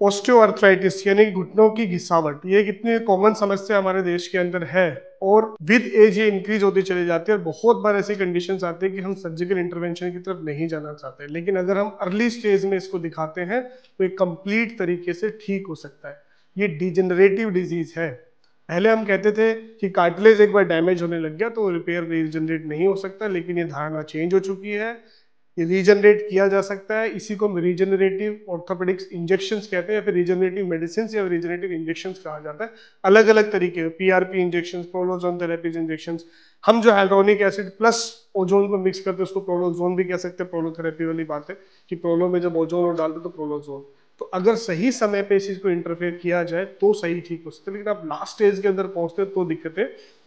Osteoarthritis यानी घुटनों की घिसावट, ये कितनी कॉमन समस्या हमारे देश के अंदर है और विद एज ये इंक्रीज होती चली जाती है। और बहुत बार ऐसी कंडीशंस आती है कि हम सर्जिकल इंटरवेंशन की तरफ नहीं जाना चाहते, लेकिन अगर हम अर्ली स्टेज में इसको दिखाते हैं तो ये कंप्लीट तरीके से ठीक हो सकता है। ये डिजेनरेटिव डिजीज है। पहले हम कहते थे कि कार्टिलेज एक बार डैमेज होने लग गया तो रिपेयर रीजनरेट नहीं हो सकता, लेकिन ये धारणा चेंज हो चुकी है। ये रीजनरेट किया जा सकता है। इसी को हम रीजनरेटिव ऑर्थोपेडिक्स इंजेक्शंस कहते हैं, या फिर रीजनरेटिव मेडिसिन या रीजनरेटिव इंजेक्शंस कहा जाता है। अलग अलग तरीके, पीआरपी इंजेक्शंस, प्रोलोजोन थेरेपीज इंजेक्शंस। हम जो हाइड्रोनिक एसिड प्लस ओजोन को मिक्स करते हैं उसको प्रोलोजोन भी कह सकते हैं। प्रोलोथेरेपी वाली बात है कि प्रोलो में जब ओजोन और डालते तो प्रोलोजोन। तो अगर सही समय पे इस चीज को इंटरफेयर किया जाए तो सही ठीक हो सकता है, लेकिन आप लास्ट स्टेज के अंदर पहुंचते तो दिक्कतें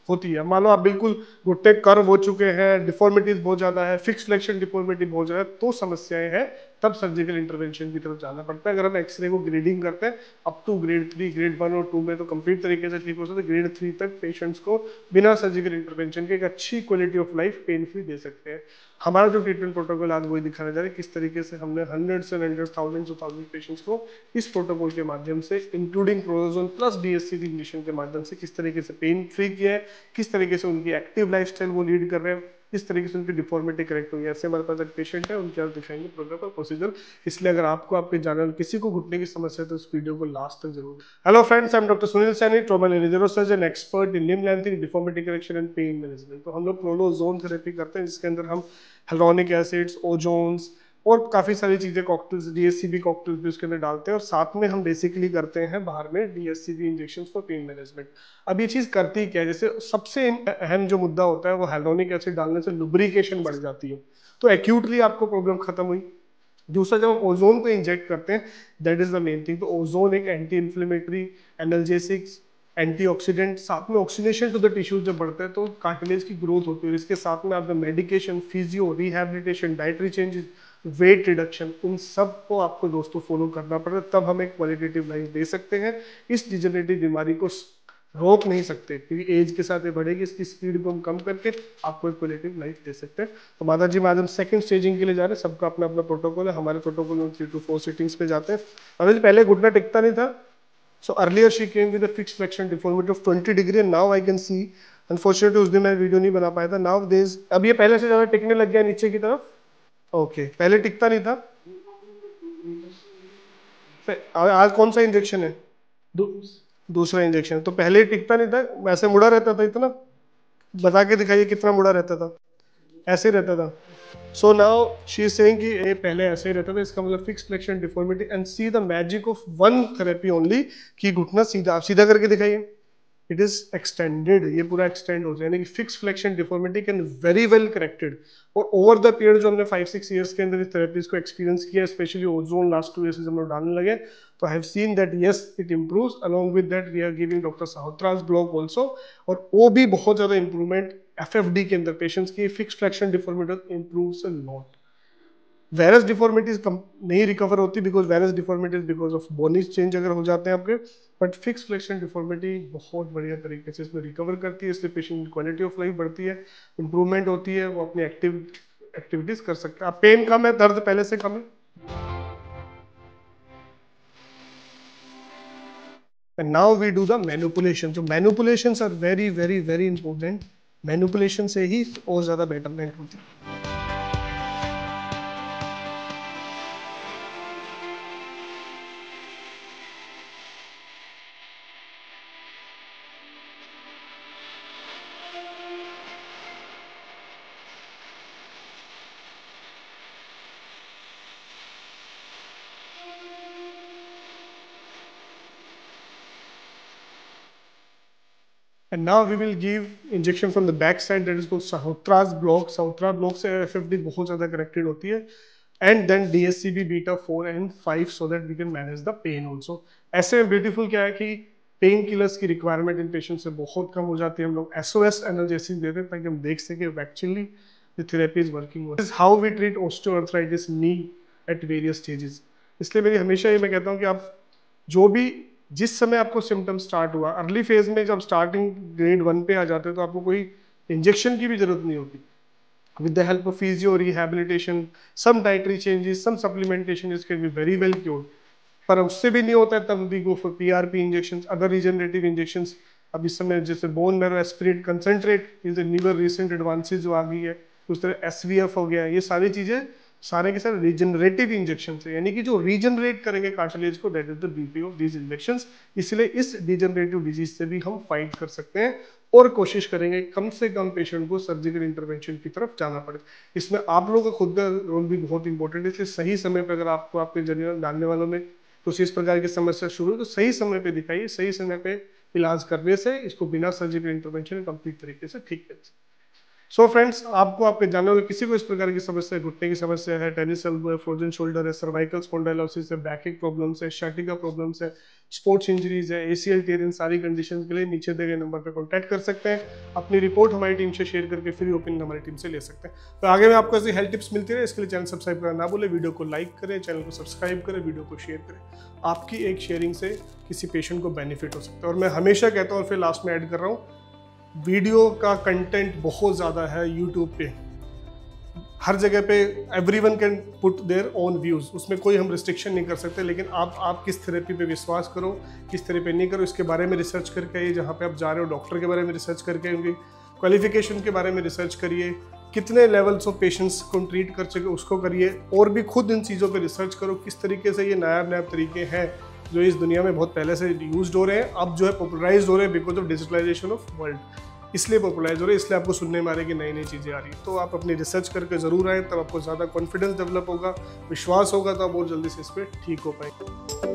होती है। मान लो आप बिल्कुल घुटने कर्व हो चुके हैं, डिफॉर्मिटीज बहुत ज्यादा है, फिक्स फ्लेक्शन डिफॉर्मिटी बहुत ज्यादा है, तो समस्याएं हैं, तब सर्जिकल इंटरवेंशन की तरफ जाना पड़ता है। अगर हम एक्सरे को ग्रेडिंग करते हैं अप टू ग्रेड 3, ग्रेड 1 और 2 में तो कंप्लीट तरीके से ठीक हो सकता है। ग्रेड 3 तक पेशेंट्स को बिना सर्जिकल इंटरवेंशन के एक अच्छी quality of life pain free दे सकते हैं। हमारा जो ट्रीटमेंट प्रोटोकॉल आज वही दिखाने जा रहे हैं, किस तरीके से हमने hundreds and hundreds thousands of thousand patients को इस प्रोटोकॉल के माध्यम से इंक्लूडिंग प्रोलोजोन प्लस डीएससीडी इंजेक्शन के माध्यम से किस तरीके से पेन फ्री किया है, किस तरीके से उनकी एक्टिव लाइफस्टाइल वो लीड कर रहे हैं, किस तरीके से उनकी डिफॉर्मिटी करेक्ट हुई है। ऐसे हमारे पास एक पेशेंट है, उनके आज दिखाएंगे प्रोग्राम और प्रोसीजर। इसलिए अगर आपको आपके जानने किसी को घुटने की समस्या है तो इस वीडियो को लास्ट तक जरूर। Hello friends, I am doctor Sunil Saini, trauma neurosurgeon expert in limb lengthening, deformity correction and pain management. तो हम लोग प्रोलोजोन थेरेपी करते हैं, जिसके अंदर हम हेलोनिक एसिड्स, ओजोन्स और काफ़ी सारी चीज़ें कॉकटेल्स, डीएससीबी कॉकटेल्स भी उसके अंदर डालते हैं। और साथ में हम बेसिकली करते हैं बाहर में डीएससीबी इंजेक्शन फॉर पेन मैनेजमेंट। अब ये चीज़ करती क्या है, जैसे सबसे अहम जो मुद्दा होता है वो हेलोनिक एसिड डालने से लुब्रिकेशन बढ़ जाती है, तो एक्यूटली आपको प्रॉब्लम खत्म हुई। दूसरा, जब हम ओजोन को इंजेक्ट करते हैं, that is the main thing. तो ओजोन एक एंटी इन्फ्लेमेटरी, एनाल्जेसिक्स, एंटीऑक्सीडेंट, साथ में ऑक्सीडेशन टू द टिश्यूज जब बढ़ता है तो कार्टिलेज की ग्रोथ होती है। और इसके साथ में आपका medication, physio, rehabilitation, dietary changes, weight reduction, उन सब को आपको दोस्तों फॉलो करना पड़ता है, तब हम एक क्वालिटेटिव लाइफ दे सकते हैं। इस डिजेनरेटिव बीमारी को रोक नहीं सकते, क्योंकि एज के साथ ये बढ़ेगी, इसकी स्पीड को हम कम करके आपको एक क्वालिटेटिव लाइफ दे सकते हैं। तो माता जी, आज हम सेकंड स्टेजिंग के लिए जा रहे हैं। सबका अपना अपना प्रोटोकॉल है। हमारे प्रोटोकॉल में 3 to 4 सिटिंग्स पे जाते हैं। माता जी, पहले घुटना टिकता नहीं था, so earlier she came with a fixed flexion deformity of 20 degree and now I can see, unfortunately उस दिन मैं वीडियो नहीं बना पाया था। now this, अब ये पहले से ज्यादा टिकने लग गया नीचे की तरफ। ओके, पहले टिकता नहीं था। आज कौन सा इंजेक्शन है? दू, दूसरा इंजेक्शन। तो पहले टिकता नहीं था, वैसे मुड़ा रहता था इतना। बता के दिखाइए कितना मुड़ा रहता था। ऐसे ही रहता था। So now she is saying कि ये पहले ऐसे ही रहता था, इसका मतलब fix flexion deformity. And see the magic of one therapy only, कि घुटना सीधा, आप सीधा करके दिखाइए। इट इज एक्सटेंडेड, ये पूरा एक्सटेंड हो जाए, यानी कि fix flexion deformity can very well corrected. और ओवर द पीरियड जो हमने 5-6 ईयर्स के अंदर इस थेरेपीज को एक्सपीरियंस किया, स्पेशली ओजोन लास्ट 2 ईयर्स से हम लोग डालने लगे, तो I have seen that yes it improves. Along with that we are giving doctor साहुत्रास ब्लॉक ऑल्सो, और वो भी बहुत ज्यादा इंप्रूवमेंट एफएफडी के अंदर पेशेंट्स की fix flexion deformity improves a lot. Varus deformities नहीं रिकवर होती, because varus deformities because of bones change अगर हो जाते हैं आपके, बट फिक्स फ्लेक्शन डिफॉर्मिटी बहुत बढ़िया तरीके से इसमें रिकवर करती है। इसलिए पेशेंट की क्वालिटी ऑफ लाइफ बढ़ती है, इंप्रूवमेंट होती है, वो अपनी एक्टिविटीज कर सकते हैं। आप पेन कम है, दर्द पहले से कम है। And now we do the manipulation. जो manipulations are very very very important. Manipulation से ही और ज्यादा बेटरमेंट होती है। And now we will give injection from the back side, that is called Sahutras block. Sahutra block से FFD बहुत ज़्यादा corrected होती है, and then DSCB beta 4 and 5 so that we can manage the pain also. ऐसे beautiful क्या है कि pain killers की रिक्वायरमेंट इन पेशेंट से बहुत कम हो जाती है। हम लोग SOS एनाल्जेसिक देते हैं ताकि हम देख सकें actually the therapy is working. This is how we treat osteoarthritis knee at various stages. इसलिए मेरी हमेशा ये मैं कहता हूँ कि आप जो भी, जिस समय आपको सिम्टम स्टार्ट हुआ अर्ली फेज में, जब स्टार्टिंग ग्रेड 1 पे आ जाते हैं, तो आपको कोई इंजेक्शन की भी जरूरत नहीं होती। with the help of physio rehabilitation, some dietary changes, some supplementation, this can be very well cured. पर उससे भी नहीं होता है तब भी go for PRP injection, other regenerative injection. अब इस समय जैसे bone marrow aspirate concentrate is a newer recent advances जो आ गई है, उस तरह SVF हो गया, ये सारी चीजें सारे के सारे रीजनरेटिव इंजेक्शन है, यानी कि जो रीजनरेट करेंगे कार्टिलेज को, that is the beauty of these injections. इसलिए इस डिजनरेटिव डिजीज से भी हम फाइट कर सकते हैं और कोशिश करेंगे कम से कम पेशेंट को सर्जिकल इंटरवेंशन की तरफ जाना पड़े। इसमें आप लोगों का खुद का रोल भी बहुत इंपॉर्टेंट है, इसलिए सही समय पर अगर आपको आपके जानने वालों में कुछ इस प्रकार की समस्या शुरू हो तो सही समय पे दिखाइए, सही समय पे इलाज करने से इसको बिना सर्जिकल इंटरवेंशन कंप्लीट तरीके से ठीक कर सकते। सो फ्रेंड्स, आपको आपके जानने वाले किसी को इस प्रकार की समस्या है, घुटने की समस्या है, टेनिस एल्बो है, फ्रोजन शोल्डर है, सर्वाइकल स्पॉन्डिलोसिस है, बैकिक प्रॉब्लम्स है, शाटिका प्रॉब्लम्स है, स्पोर्ट्स इंजरीज है, ACL टीयर, इन सारी कंडीशंस के लिए नीचे दिए गए नंबर पर कॉन्टैक्ट कर सकते हैं। अपनी रिपोर्ट हमारी टीम से शेयर करके फ्री ओपिनियन हमारी टीम से ले सकते हैं। तो आगे में आपको ऐसी हेल्थ टिप्स मिलती रहे, इसके लिए चैनल सब्सक्राइब करना ना भूलें, वीडियो को लाइक करें, चैनल को सब्सक्राइब करें, वीडियो को शेयर करें। आपकी एक शेयरिंग से किसी पेशेंट को बेनिफिट हो सकता है। और मैं हमेशा कहता हूँ और फिर लास्ट में ऐड कर रहा हूँ, वीडियो का कंटेंट बहुत ज़्यादा है यूट्यूब पे, हर जगह पे everyone can put their own views, उसमें कोई हम रिस्ट्रिक्शन नहीं कर सकते। लेकिन आप किस थेरेपी पे विश्वास करो, किस थेरेपी नहीं करो, इसके बारे में रिसर्च करके आइए। जहाँ पे आप जा रहे हो डॉक्टर के बारे में रिसर्च करके, उनकी क्वालिफिकेशन के बारे में रिसर्च करिए, कितने लेवल्स ऑफ पेशेंट्स को ट्रीट कर सके उसको करिए, और भी खुद इन चीज़ों पे रिसर्च करो किस तरीके से ये नायाब तरीके हैं जो इस दुनिया में बहुत पहले से यूज्ड हो रहे हैं, अब जो है पॉपुलराइज हो रहे हैं because of digitalization of world, इसलिए पॉपुलराइज हो रहे हैं, इसलिए आपको सुनने में आ रही है कि नई नई चीज़ें आ रही हैं। तो आप अपनी रिसर्च करके ज़रूर आए, तब आपको ज़्यादा कॉन्फिडेंस डेवलप होगा, विश्वास होगा, तो आप बहुत जल्दी से इस पर ठीक हो पाएंगे।